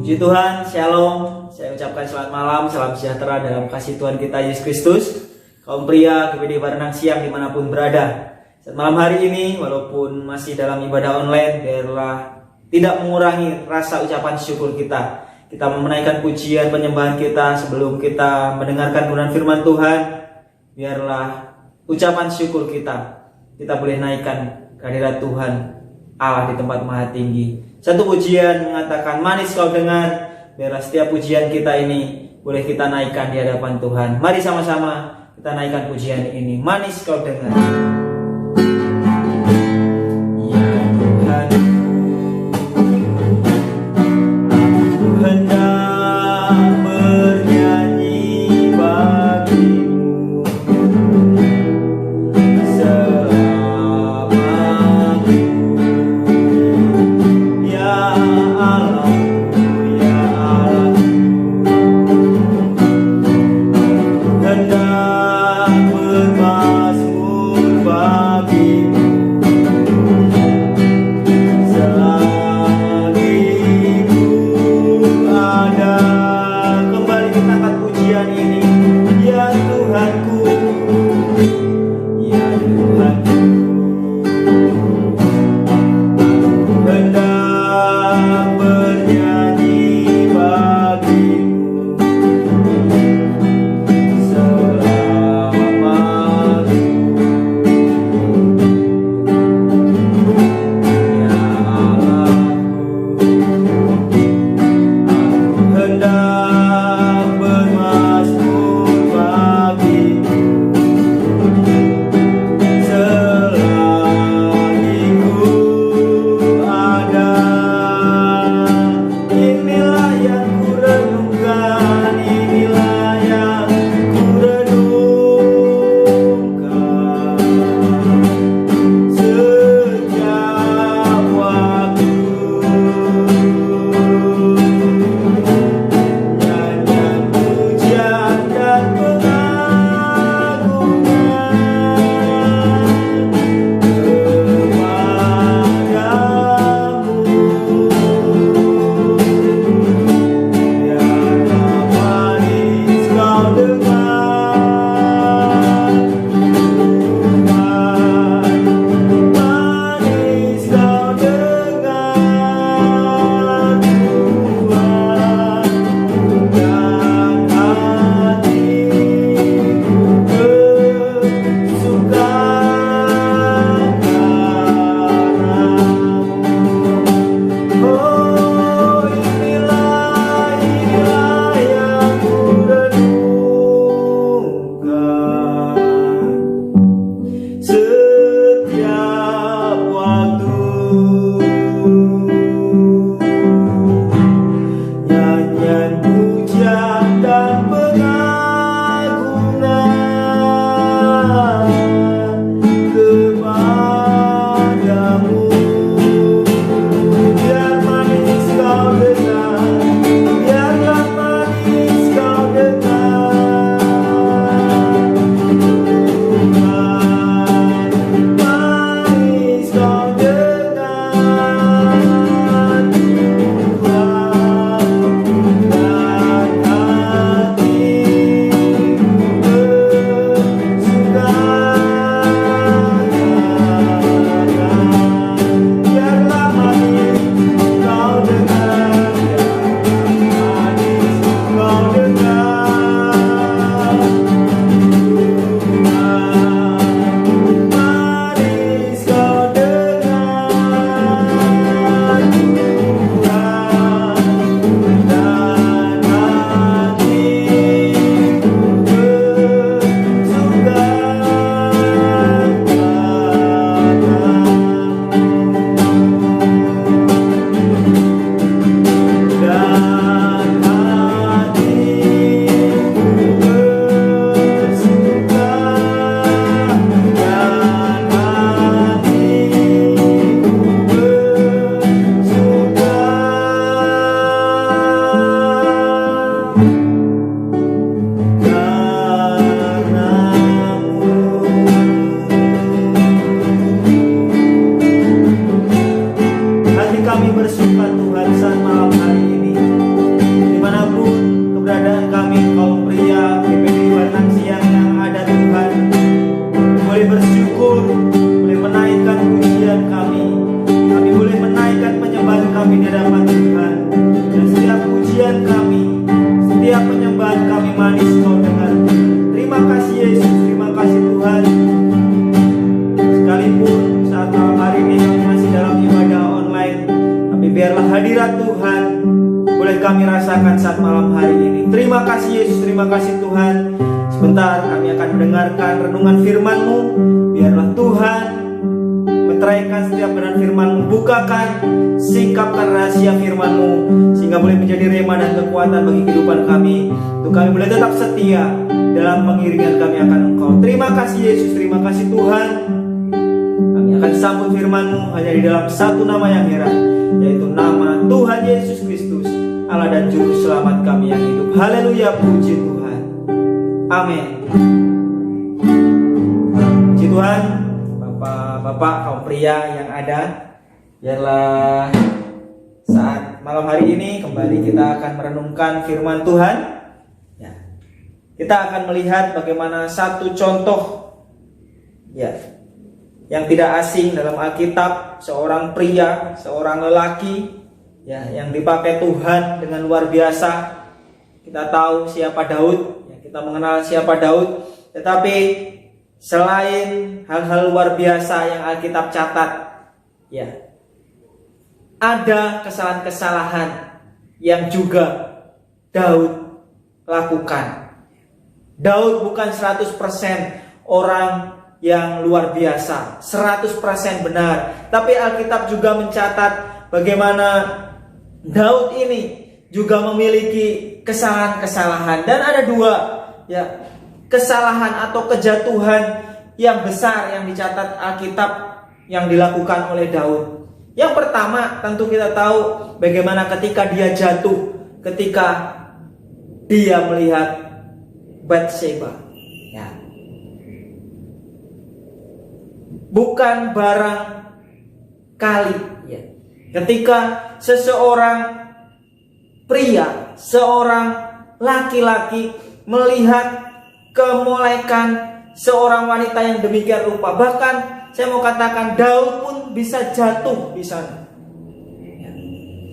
Puji Tuhan, Shalom. Saya ucapkan selamat malam, salam sejahtera dalam kasih Tuhan kita Yesus Kristus. Kaum pria GPD Barenang Siang dimanapun berada. Saat malam hari ini, walaupun masih dalam ibadah online, biarlah tidak mengurangi rasa ucapan syukur kita. Kita menaikkan pujian penyembahan kita sebelum kita mendengarkan kebenaran firman Tuhan. Biarlah ucapan syukur kita boleh naikkan kehadirat Tuhan Allah di tempat maha tinggi. Satu pujian mengatakan, manis kau dengar. Biarlah setiap pujian kita ini boleh kita naikkan di hadapan Tuhan. Mari sama-sama kita naikkan pujian ini. Manis kau dengar. Ya Tuhan, aku hendak bernyanyi bagimu selamaku. Ya Allah, hendak bermazmur bagimu selagi ku ada. Kembali kita angkat pujian ini. Ya Tuhanku, ya Tuhanku, aku hendak bernyanyi bagimu selamaku. Ya Allahku, aku hendak bermazmur bagimu Terima kasih Yesus, terima kasih Tuhan. Sebentar kami akan mendengarkan renungan firman-Mu. Biarlah Tuhan meteraikan setiap benar firman-Mu, bukakan, singkapkan rahasia firman-Mu, sehingga boleh menjadi rema dan kekuatan bagi kehidupan kami, untuk kami boleh tetap setia dalam pengiringan kami akan Engkau. Terima kasih Yesus, terima kasih Tuhan. Kami akan sambut firman-Mu hanya di dalam satu nama yang heran, yaitu nama Tuhan Yesus Kristus, Allah dan Juru Selamat kami yang hidup. Haleluya, puji Tuhan. Amin. Puji Tuhan. Bapak-bapak, kaum pria yang ada, biarlah saat malam hari ini kembali kita akan merenungkan firman Tuhan. Ya. Kita akan melihat bagaimana satu contoh ya yang tidak asing dalam Alkitab, seorang pria, seorang lelaki ya yang dipakai Tuhan dengan luar biasa. Kita tahu siapa Daud, ya, kita mengenal siapa Daud, tetapi selain hal-hal luar biasa yang Alkitab catat, ya, ada kesalahan-kesalahan yang juga Daud lakukan. Daud bukan 100% orang yang luar biasa, 100% benar. Tapi Alkitab juga mencatat bagaimana Daud ini juga memiliki kesalahan-kesalahan. Dan ada dua ya kesalahan atau kejatuhan yang besar yang dicatat Alkitab yang dilakukan oleh Daud. Yang pertama tentu kita tahu bagaimana ketika dia jatuh, ketika dia melihat Batseba. Ya. Bukan barang kali ya. Ketika seseorang pria, seorang laki-laki melihat kemolekan seorang wanita yang demikian rupa. Bahkan saya mau katakan Daud pun bisa jatuh di sana.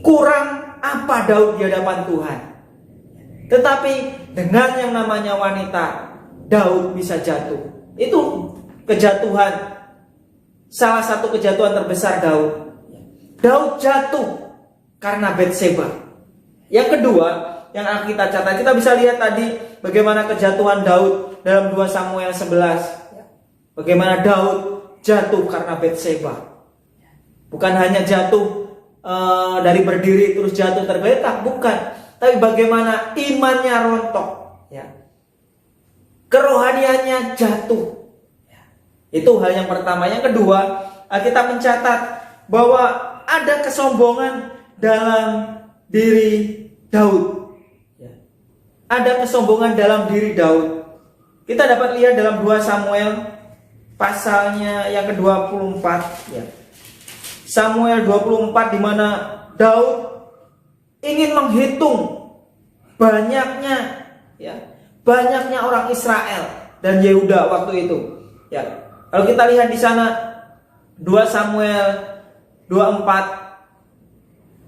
Kurang apa Daud di hadapan Tuhan. Tetapi dengan yang namanya wanita, Daud bisa jatuh. Itu kejatuhan, salah satu kejatuhan terbesar Daud. Daud jatuh karena Batseba. Yang kedua yang kita catat, kita bisa lihat tadi bagaimana kejatuhan Daud dalam 2 Samuel 11. Bagaimana Daud jatuh karena Batseba. Bukan hanya jatuh dari berdiri terus jatuh tergeletak, bukan. Tapi bagaimana imannya rontok, ya. Kerohaniannya jatuh. Ya. Itu hal yang pertama. Yang kedua, kita mencatat bahwa ada kesombongan dalam diri Daud. Ada kesombongan dalam diri Daud. Kita dapat lihat dalam 2 Samuel pasalnya yang ke-24 ya. Samuel 24 di mana Daud ingin menghitung banyaknya orang Israel dan Yehuda waktu itu. Ya. Kalau kita lihat di sana 2 Samuel 24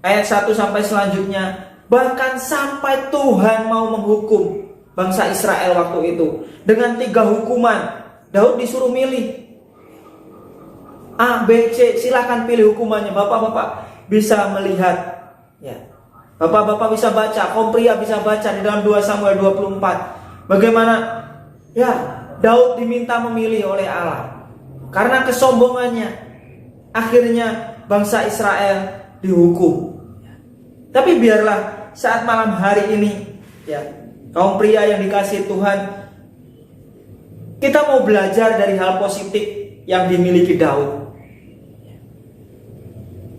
ayat 1 sampai selanjutnya, bahkan sampai Tuhan mau menghukum bangsa Israel waktu itu dengan 3 hukuman. Daud disuruh milih A, B, C, silahkan pilih hukumannya. Bapak-bapak bisa melihat ya. Bapak-bapak bisa baca, kaum pria bisa baca di dalam 2 Samuel 24 bagaimana ya Daud diminta memilih oleh Allah. Karena kesombongannya akhirnya bangsa Israel dihukum. Tapi biarlah saat malam hari ini ya, kaum pria yang dikasihi Tuhan, kita mau belajar dari hal positif yang dimiliki Daud.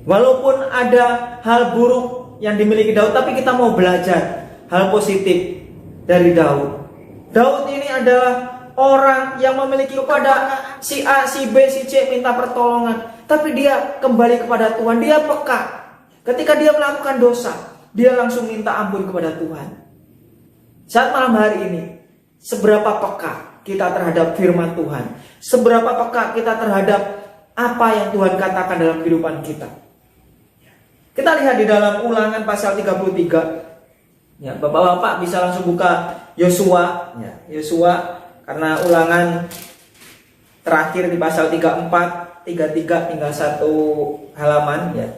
Walaupun ada hal buruk yang dimiliki Daud, tapi kita mau belajar hal positif dari Daud. Daud ini adalah orang yang memiliki kepada si A, si B, si C minta pertolongan, tapi dia kembali kepada Tuhan. Dia peka. Ketika dia melakukan dosa, dia langsung minta ampun kepada Tuhan. Saat malam hari ini, seberapa peka kita terhadap firman Tuhan? Seberapa peka kita terhadap apa yang Tuhan katakan dalam kehidupan kita? Kita lihat di dalam Ulangan pasal 33. Ya, Bapak-bapak bisa langsung buka Yosua, ya, Yosua, karena Ulangan terakhir di pasal 34, 33 tinggal 1 halaman ya.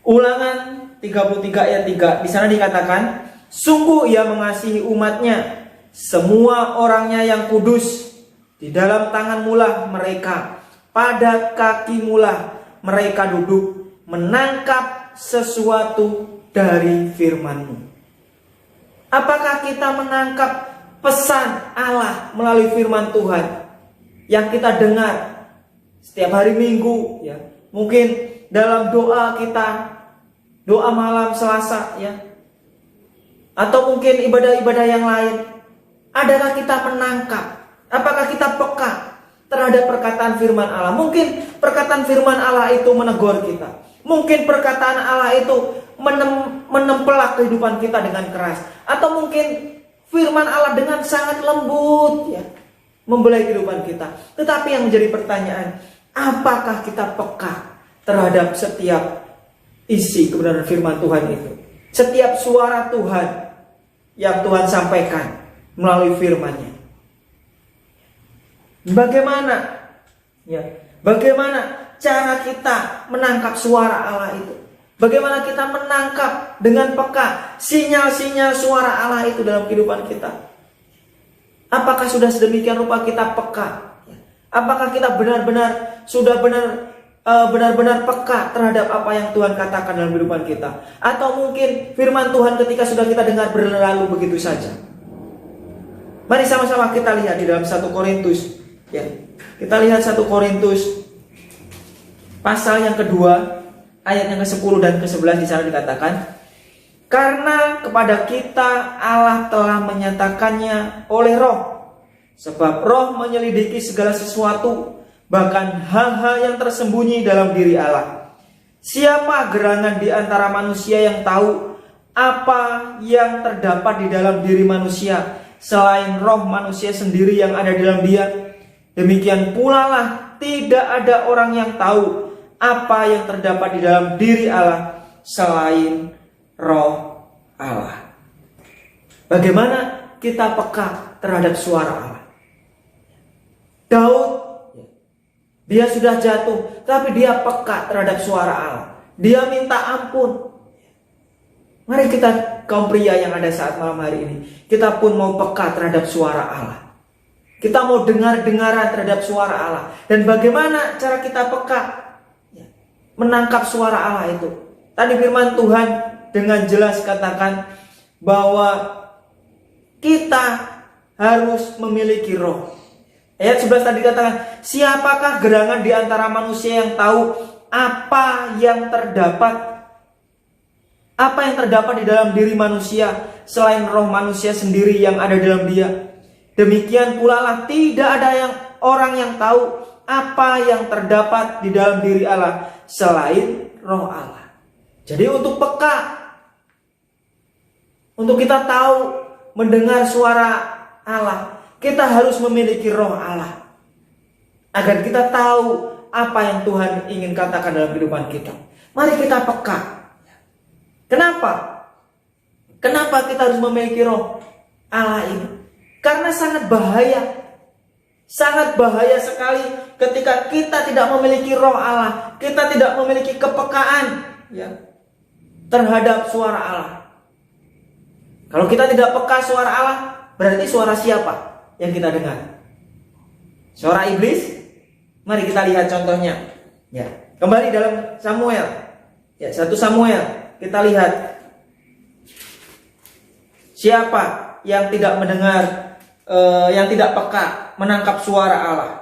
Ulangan 33 ayat 3, di sana dikatakan, Sungguh ia mengasihi umatnya. Semua orangnya yang kudus. Di dalam tangan mulah mereka, pada kaki mulah mereka duduk, menangkap sesuatu dari firman-Mu. Apakah kita menangkap pesan Allah melalui firman Tuhan yang kita dengar setiap hari Minggu, ya? Mungkin dalam doa kita, doa malam Selasa, ya, atau mungkin ibadah-ibadah yang lain. Adakah kita menangkap? Apakah kita peka terhadap perkataan firman Allah? Mungkin perkataan firman Allah itu menegur kita. Mungkin perkataan Allah itu menempelak kehidupan kita dengan keras. Atau mungkin firman Allah dengan sangat lembut, ya, membelai kehidupan kita. Tetapi yang menjadi pertanyaan, apakah kita peka terhadap setiap isi kebenaran firman Tuhan itu? Setiap suara Tuhan yang Tuhan sampaikan melalui firman-Nya. Bagaimana? Ya, bagaimana cara kita menangkap suara Allah itu? Bagaimana kita menangkap dengan peka sinyal-sinyal suara Allah itu dalam kehidupan kita? Apakah sudah sedemikian rupa kita peka? Apakah kita benar-benar benar-benar peka terhadap apa yang Tuhan katakan dalam kehidupan kita? Atau mungkin firman Tuhan ketika sudah kita dengar berlalu begitu saja? Mari sama-sama kita lihat di dalam 1 Korintus, ya. Kita lihat 1 Korintus pasal yang kedua, ayat yang ke-10 dan ke-11. Di sana dikatakan, karena kepada kita Allah telah menyatakannya oleh Roh, sebab Roh menyelidiki segala sesuatu, bahkan hal-hal yang tersembunyi dalam diri Allah. Siapa gerangan di antara manusia yang tahu apa yang terdapat di dalam diri manusia, selain roh manusia sendiri yang ada dalam dia? Demikian pula lah tidak ada orang yang tahu apa yang terdapat di dalam diri Allah selain roh Allah. Bagaimana kita peka terhadap suara Allah? Daud, dia sudah jatuh, tapi dia peka terhadap suara Allah. Dia minta ampun. Mari kita, kaum pria yang ada saat malam hari ini, kita pun mau peka terhadap suara Allah. Kita mau dengar-dengaran terhadap suara Allah. Dan bagaimana cara kita peka menangkap suara Allah itu? Tadi firman Tuhan dengan jelas katakan bahwa kita harus memiliki roh. Ayat 11 tadi katakan, siapakah gerangan di antara manusia yang tahu apa yang terdapat di dalam diri manusia selain roh manusia sendiri yang ada dalam dia? Demikian pula lah tidak ada orang yang tahu apa yang terdapat di dalam diri Allah selain roh Allah. Jadi untuk peka, untuk kita tahu mendengar suara Allah, kita harus memiliki roh Allah, agar kita tahu apa yang Tuhan ingin katakan dalam kehidupan kita. Mari kita peka. Kenapa? Kenapa kita harus memiliki roh Allah ini? Karena sangat bahaya sekali ketika kita tidak memiliki roh Allah, kita tidak memiliki kepekaan, ya, terhadap suara Allah. Kalau kita tidak peka suara Allah, berarti suara siapa yang kita dengar? Suara iblis? Mari kita lihat contohnya. Ya, kembali dalam Samuel. Ya, 1 Samuel. Kita lihat siapa yang tidak mendengar, yang tidak peka menangkap suara Allah.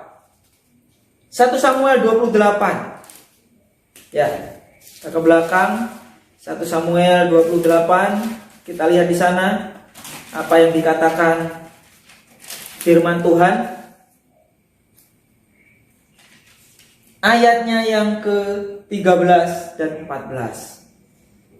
1 Samuel 28. Ya, kita ke belakang. 1 Samuel 28. Kita lihat di sana apa yang dikatakan firman Tuhan. Ayatnya yang ke-13 dan 14.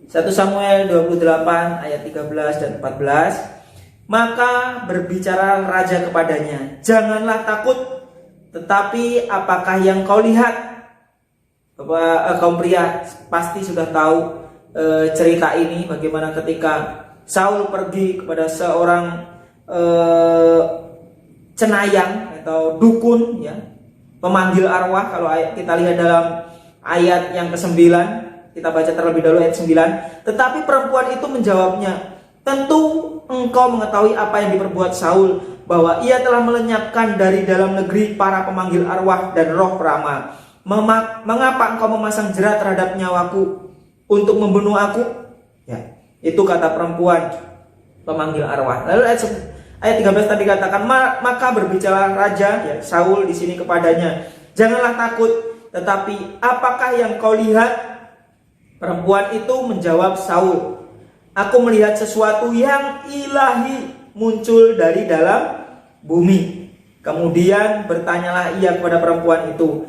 1 Samuel 28 ayat 13 dan 14. Maka berbicara raja kepadanya, janganlah takut, tetapi apakah yang kau lihat? Bapak, kaum pria pasti sudah tahu cerita ini, bagaimana ketika Saul pergi kepada seorang cenayang atau dukun, ya, pemanggil arwah. Kalau kita lihat dalam ayat yang ke-9, kita baca terlebih dahulu ayat 9. Tetapi perempuan itu menjawabnya, tentu engkau mengetahui apa yang diperbuat Saul, bahwa ia telah melenyapkan dari dalam negeri para pemanggil arwah dan roh peramal. Mengapa engkau memasang jerat terhadap nyawaku untuk membunuh aku? Ya, itu kata perempuan pemanggil arwah. Lalu ayat 13 tadi katakan, maka berbicara raja, ya, Saul di sini kepadanya, janganlah takut, tetapi apakah yang kau lihat? Perempuan itu menjawab Saul, aku melihat sesuatu yang ilahi muncul dari dalam bumi. Kemudian bertanyalah ia kepada perempuan itu,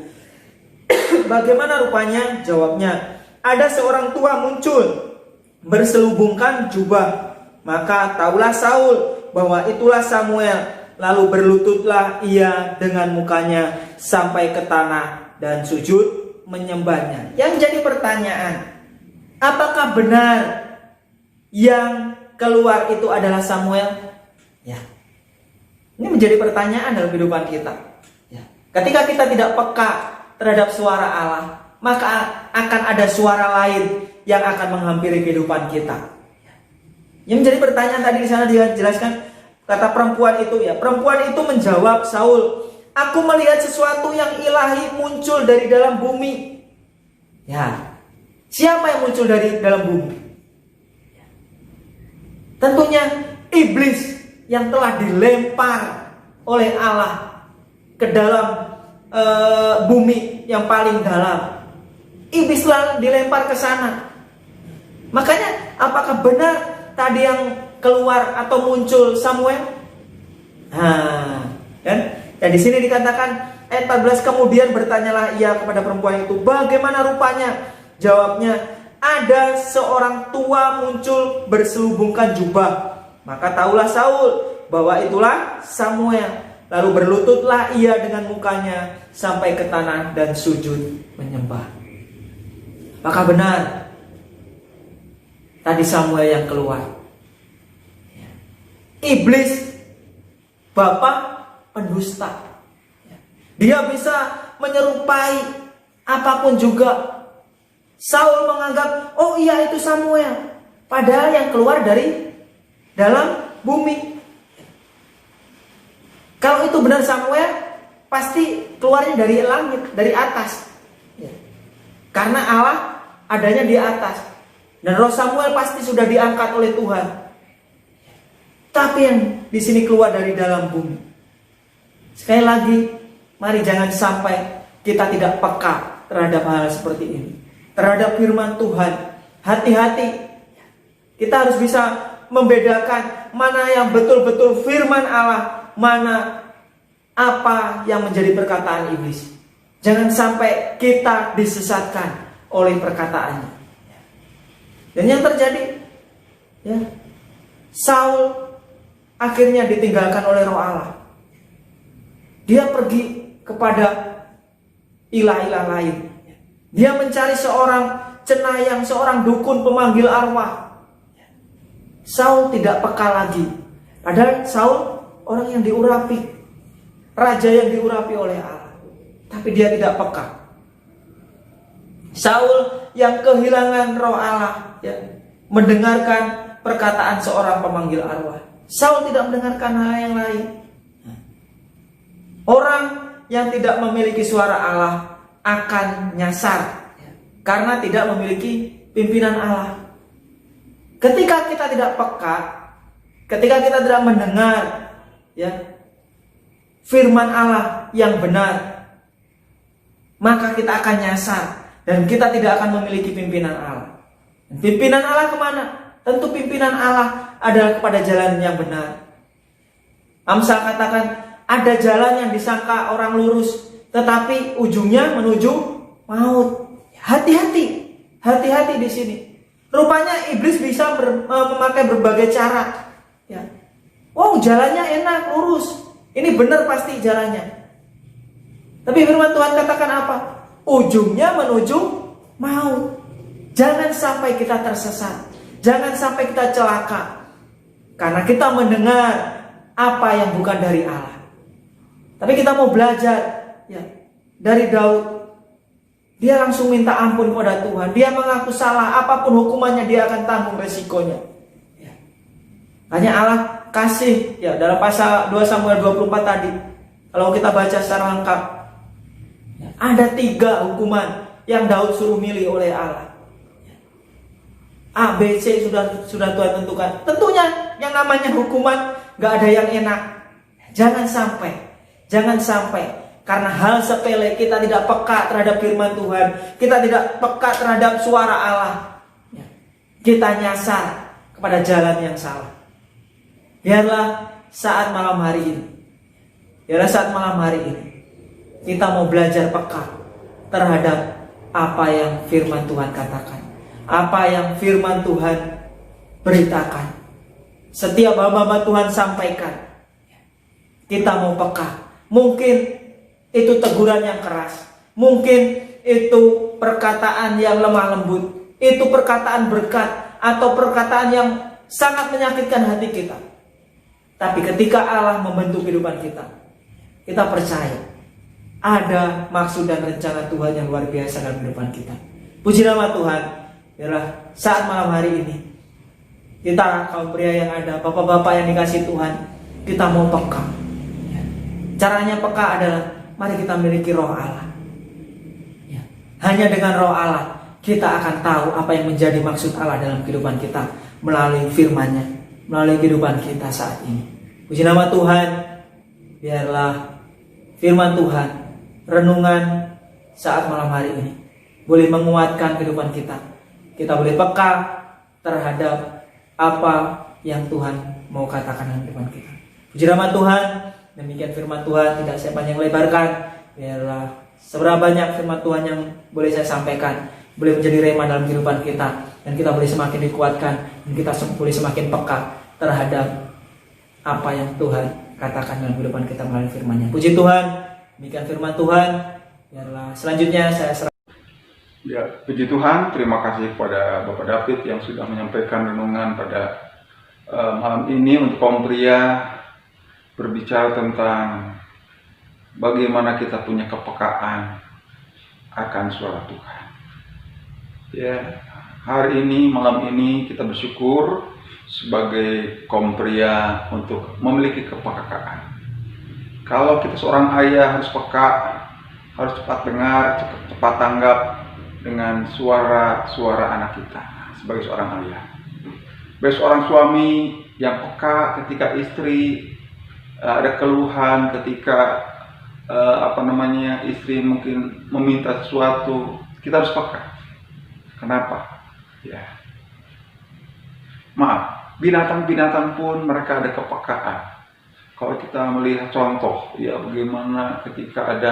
bagaimana rupanya? Jawabnya, ada seorang tua muncul berselubungkan jubah. Maka tahulah Saul bahwa itulah Samuel. Lalu berlututlah ia dengan mukanya sampai ke tanah dan sujud menyembahnya. Yang jadi pertanyaan, apakah benar yang keluar itu adalah Samuel? Ya, ini menjadi pertanyaan dalam kehidupan kita. Ya. Ketika kita tidak peka terhadap suara Allah, maka akan ada suara lain yang akan menghampiri kehidupan kita. Yang menjadi pertanyaan tadi di sana dia jelaskan, kata perempuan itu, ya, perempuan itu menjawab Saul, aku melihat sesuatu yang ilahi muncul dari dalam bumi. Ya, siapa yang muncul dari dalam bumi? Tentunya iblis yang telah dilempar oleh Allah ke dalam bumi yang paling dalam. Iblis telah dilempar ke sana. Makanya apakah benar tadi yang keluar atau muncul Samuel? Kan? Dan di sini dikatakan ayat 14, kemudian bertanyalah ia kepada perempuan itu, bagaimana rupanya? Jawabnya, ada seorang tua muncul berselubungkan jubah. Maka tahulah Saul bahwa itulah Samuel. Lalu berlututlah ia dengan mukanya sampai ke tanah dan sujud menyembah. Apakah benar tadi Samuel yang keluar? Iblis, bapak pendusta. Dia bisa menyerupai apapun juga. Saul menganggap, oh iya itu Samuel. Padahal yang keluar dari dalam bumi. Kalau itu benar Samuel, pasti keluarnya dari langit, dari atas. Karena Allah adanya di atas. Dan roh Samuel pasti sudah diangkat oleh Tuhan. Tapi yang di sini keluar dari dalam bumi. Sekali lagi, mari jangan sampai kita tidak peka terhadap hal seperti ini. Terhadap firman Tuhan. Hati-hati. Kita harus bisa membedakan mana yang betul-betul firman Allah, mana apa yang menjadi perkataan iblis. Jangan sampai kita disesatkan oleh perkataannya. Dan yang terjadi, ya, Saul akhirnya ditinggalkan oleh roh Allah. Dia pergi kepada ilah-ilah lain. Dia mencari seorang cenayang, seorang dukun pemanggil arwah. Saul tidak peka lagi. Padahal Saul orang yang diurapi, raja yang diurapi oleh Allah. Tapi dia tidak peka. Saul yang kehilangan roh Allah, ya, mendengarkan perkataan seorang pemanggil arwah. Saul tidak mendengarkan hal yang lain. Orang yang tidak memiliki suara Allah akan nyasar, ya, karena tidak memiliki pimpinan Allah. Ketika kita tidak peka, ketika kita tidak mendengar, ya, firman Allah yang benar, maka kita akan nyasar dan kita tidak akan memiliki pimpinan Allah. Dan pimpinan Allah kemana? Tentu pimpinan Allah adalah kepada jalan yang benar. Amsal katakan, ada jalan yang disangka orang lurus, tetapi ujungnya menuju maut. Hati-hati, hati-hati di sini. Rupanya iblis bisa memakai berbagai cara. Ya. Oh, jalannya enak, lurus. Ini benar pasti jalannya. Tapi firman Tuhan katakan apa? Ujungnya menuju maut. Jangan sampai kita tersesat. Jangan sampai kita celaka. Karena kita mendengar apa yang bukan dari Allah. Tapi kita mau belajar, ya, dari Daud. Dia langsung minta ampun kepada Tuhan. Dia mengaku salah, apapun hukumannya dia akan tanggung resikonya. Ya. Hanya Allah kasih ya dalam pasal 2 Samuel 24 tadi. Kalau kita baca secara lengkap, ada 3 hukuman yang Daud suruh milih oleh Allah. A, B, C sudah Tuhan tentukan. Tentunya yang namanya hukuman gak ada yang enak. Jangan sampai karena hal sepele kita tidak peka terhadap firman Tuhan, kita tidak peka terhadap suara Allah, kita nyasar kepada jalan yang salah. Biarlah saat malam hari ini kita mau belajar peka terhadap apa yang firman Tuhan katakan, apa yang firman Tuhan beritakan. Setiap hamba Tuhan sampaikan, kita mau peka. Mungkin itu teguran yang keras, mungkin itu perkataan yang lemah lembut, itu perkataan berkat atau perkataan yang sangat menyakitkan hati kita. Tapi ketika Allah membentuk kehidupan kita, kita percaya ada maksud dan rencana Tuhan yang luar biasa dalam kehidupan kita. Puji nama Tuhan. Biarlah saat malam hari ini kita, kaum pria yang ada, bapak-bapak yang dikasih Tuhan, kita mau peka. Caranya peka adalah mari kita miliki roh Allah. Hanya dengan roh Allah kita akan tahu apa yang menjadi maksud Allah dalam kehidupan kita melalui firman-Nya, melalui kehidupan kita saat ini. Puji nama Tuhan. Biarlah firman Tuhan, renungan saat malam hari ini boleh menguatkan kehidupan kita. Kita boleh peka terhadap apa yang Tuhan mau katakan dalam kehidupan kita. Puji nama Tuhan. Demikian firman Tuhan, tidak saya panjang lebarkan. Biarlah seberapa banyak firman Tuhan yang boleh saya sampaikan boleh menjadi rema dalam kehidupan kita, dan kita boleh semakin dikuatkan, dan kita boleh semakin peka terhadap apa yang Tuhan katakan dalam kehidupan kita melalui firman-Nya. Puji Tuhan. Demikian firman Tuhan. Biarlah selanjutnya saya serahkan. Ya, puji Tuhan. Terima kasih kepada Bapak David yang sudah menyampaikan renungan pada malam ini untuk kaum pria, berbicara tentang bagaimana kita punya kepekaan akan suara Tuhan. Ya, hari ini, malam ini kita bersyukur sebagai kaum pria untuk memiliki kepekaan. Kalau kita seorang ayah harus peka, harus cepat dengar, cepat tanggap dengan suara anak kita sebagai seorang ayah. Sebagai seorang suami yang peka ketika istri ada keluhan, ketika istri mungkin meminta sesuatu, kita harus peka. Kenapa? Ya, maaf, binatang-binatang pun mereka ada kepekaan. Kalau kita melihat contoh, ya bagaimana ketika ada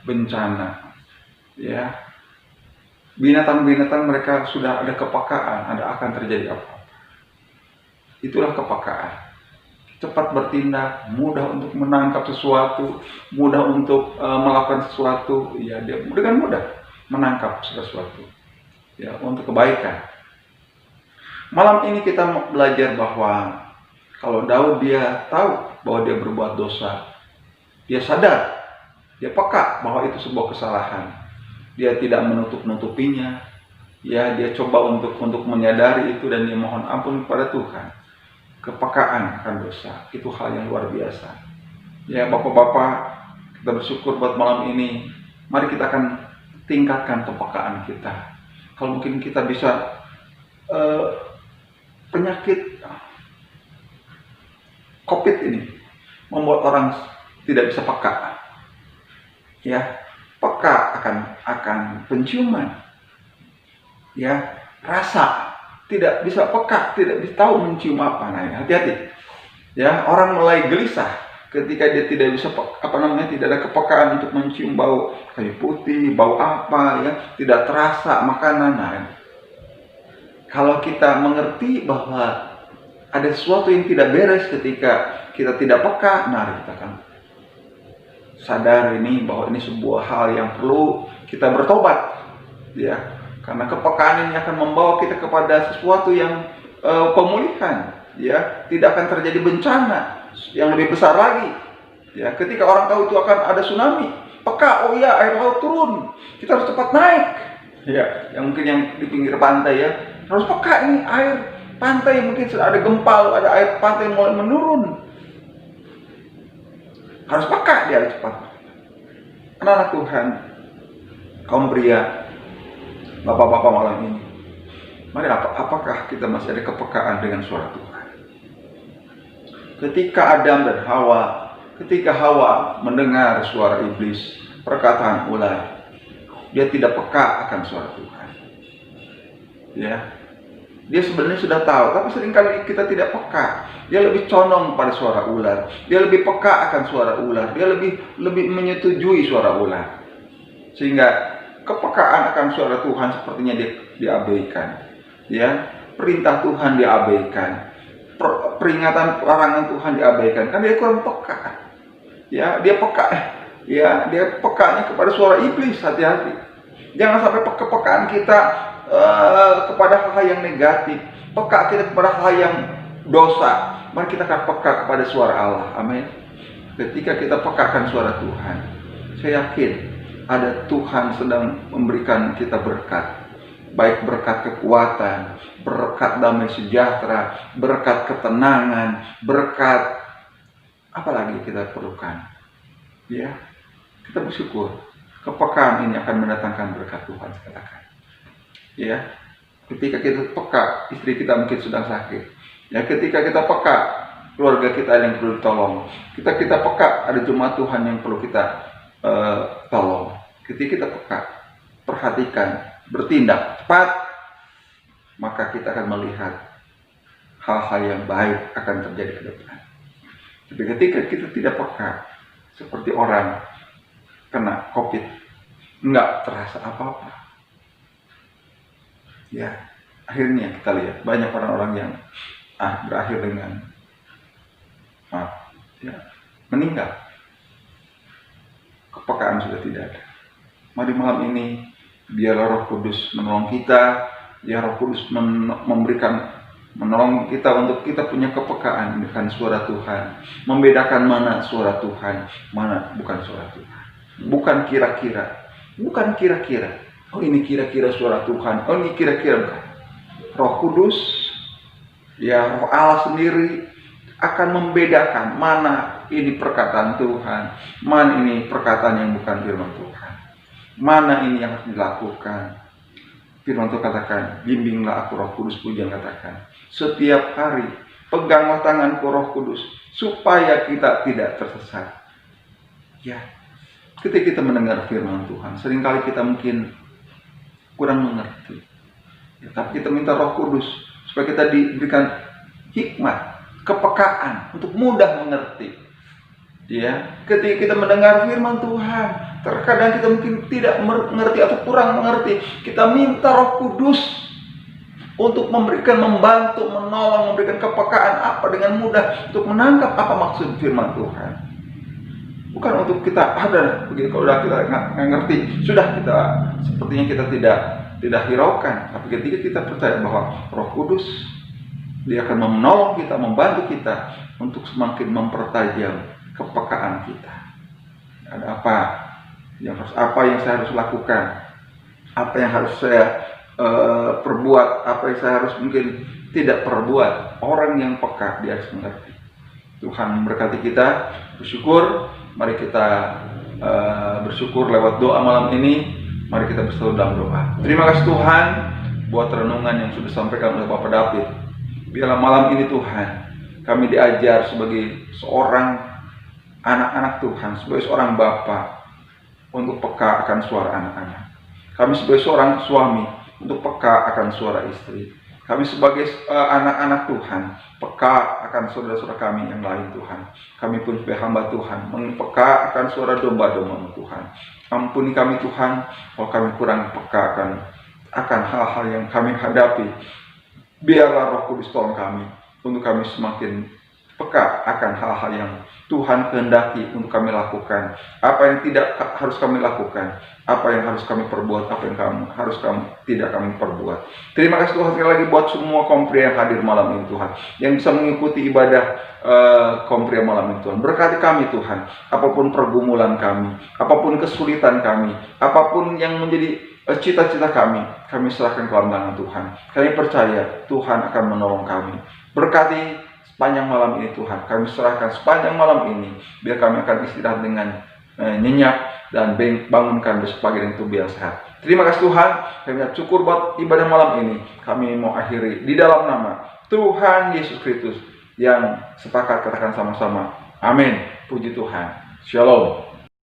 bencana, ya binatang-binatang mereka sudah ada kepekaan, akan terjadi apa? Itulah kepekaan. Cepat bertindak, mudah untuk menangkap sesuatu, mudah untuk melakukan sesuatu, ya dia dengan mudah menangkap sesuatu, ya untuk kebaikan. Malam ini kita belajar bahwa kalau Daud dia tahu bahwa dia berbuat dosa, dia sadar, dia peka bahwa itu sebuah kesalahan, dia tidak menutup-nutupinya, ya dia coba untuk menyadari itu dan dia mohon ampun kepada Tuhan. Kepekaan akan dosa itu hal yang luar biasa. Ya bapak-bapak, kita bersyukur buat malam ini. Mari kita akan tingkatkan kepekaan kita. Kalau mungkin kita bisa penyakit COVID ini membuat orang tidak bisa peka. Ya, peka akan penciuman. Ya, rasa. Tidak bisa peka, tidak bisa tahu mencium apa. Nah, hati-hati. Ya, orang mulai gelisah ketika dia tidak bisa tidak ada kepekaan untuk mencium bau kayu putih, bau apa ya, tidak terasa makanan. Nah, kalau kita mengerti bahwa ada sesuatu yang tidak beres ketika kita tidak peka, nah kita akan sadar ini bahwa ini sebuah hal yang perlu kita bertobat, ya. Karena kepekaan ini akan membawa kita kepada sesuatu yang pemulihan, ya. Tidak akan terjadi bencana yang lebih besar lagi, ya. Ketika orang tahu itu akan ada tsunami, peka, oh iya air laut turun, kita harus cepat naik, ya. Yang mungkin yang di pinggir pantai ya harus peka, ini air Pantai mungkin sudah ada gempa, ada air pantai mulai menurun. Harus peka dia cepat. Anak-anak Tuhan, kaum pria, bapak-bapak malam ini, mari apakah kita masih ada kepekaan dengan suara Tuhan? Ketika Adam dan Hawa, ketika Hawa mendengar suara iblis, perkataan ular, dia tidak peka akan suara Tuhan. Ya, dia sebenarnya sudah tahu, tapi seringkali kita tidak peka. Dia lebih condong pada suara ular, dia lebih peka akan suara ular, dia lebih menyetujui suara ular, sehingga kepekaan akan suara Tuhan sepertinya diabaikan. Ya, perintah Tuhan diabaikan, peringatan larangan Tuhan diabaikan, kan dia kurang peka. Ya, dia peka. Ya, dia pekanya kepada suara iblis. Hati-hati, jangan sampai kepekaan kita kepada hal yang negatif, peka kita kepada hal yang dosa. Mari kita akan peka kepada suara Allah. Amin. Ketika kita pekakan suara Tuhan, saya yakin ada Tuhan sedang memberikan kita berkat, baik berkat kekuatan, berkat damai sejahtera, berkat ketenangan, berkat apa lagi kita perlukan. Ya, kita bersyukur. Kepekaan ini akan mendatangkan berkat Tuhan, katakan. Ya, ketika kita peka, istri kita mungkin sedang sakit. Ya, ketika kita peka, keluarga kita ada yang perlu ditolong. Kita peka, ada jemaat Tuhan yang perlu kita tolong. Ketika kita peka, perhatikan, bertindak cepat, maka kita akan melihat hal-hal yang baik akan terjadi ke depan. Tapi ketika kita tidak peka, seperti orang kena COVID, nggak terasa apa-apa. Ya, akhirnya kita lihat banyak orang-orang yang berakhir dengan meninggal. Kepekaan sudah tidak ada. Mari malam ini biarlah Roh Kudus menolong kita, biar Roh Kudus menolong kita untuk kita punya kepekaan dengan suara Tuhan, membedakan mana suara Tuhan, mana bukan suara Tuhan. Bukan kira-kira. Oh, ini kira-kira suara Tuhan. Oh, ini kira-kira bukan. Roh Kudus, ya Roh Allah sendiri akan membedakan mana ini perkataan Tuhan, mana ini perkataan yang bukan firman Tuhan, mana ini yang harus dilakukan. Firman Tuhan katakan, bimbinglah aku Roh Kudus, pujian katakan, setiap hari peganglah tanganku Roh Kudus, supaya kita tidak tersesat. Ya, ketika kita mendengar firman Tuhan, seringkali kita mungkin kurang mengerti. Ya, tapi kita minta Roh Kudus supaya kita diberikan hikmat, kepekaan untuk mudah mengerti. Ya, ketika kita mendengar firman Tuhan, terkadang kita mungkin tidak mengerti atau kurang mengerti. Kita minta Roh Kudus untuk membantu, menolong, memberikan kepekaan apa dengan mudah untuk menangkap apa maksud firman Tuhan. Bukan untuk kita begitu kalau udah kita nggak ngerti, sudah kita sepertinya kita tidak hiraukan. Tapi ketika kita percaya bahwa Roh Kudus dia akan menolong kita, membantu kita untuk semakin mempertajam kepekaan kita. Ada apa yang saya harus lakukan, apa yang harus saya perbuat, apa yang saya harus mungkin tidak perbuat. Orang yang peka dia harus mengerti. Tuhan memberkati kita. Bersyukur, mari kita bersyukur lewat doa malam ini. Mari kita bersatu dalam doa. Terima kasih Tuhan buat renungan yang sudah disampaikan oleh Bapak David. Biarlah malam ini Tuhan, kami diajar sebagai seorang anak-anak Tuhan, sebagai seorang bapa, untuk peka akan suara anak-anak. Kami sebagai seorang suami, untuk peka akan suara istri. Kami sebagai anak-anak Tuhan, peka akan saudara-saudara kami yang lain Tuhan. Kami pun sebagai hamba Tuhan, peka akan suara domba-domba Tuhan. Ampuni kami Tuhan, kalau kami kurang peka akan hal-hal yang kami hadapi. Biarlah Roh Kudus tolong kami, untuk kami semakin peka akan hal-hal yang Tuhan kehendaki untuk kami lakukan. Apa yang tidak harus kami lakukan, apa yang harus kami perbuat, apa yang tidak kami perbuat. Terima kasih Tuhan sekali lagi buat semua kaum pria yang hadir malam ini Tuhan, yang bisa mengikuti ibadah kaum pria malam ini Tuhan. Berkati kami Tuhan, apapun pergumulan kami, apapun kesulitan kami, apapun yang menjadi cita-cita kami serahkan ke dalam tangan Tuhan. Kami percaya Tuhan akan menolong kami. Berkati sepanjang malam ini Tuhan. Kami serahkan sepanjang malam ini, biar kami akan istirahat dengan nyenyak dan bangunkan besok pagi dengan tubuh yang sehat. Terima kasih Tuhan. Kami syukur buat ibadah malam ini. Kami mau akhiri di dalam nama Tuhan Yesus Kristus yang sepakat katakan sama-sama. Amin. Puji Tuhan. Shalom.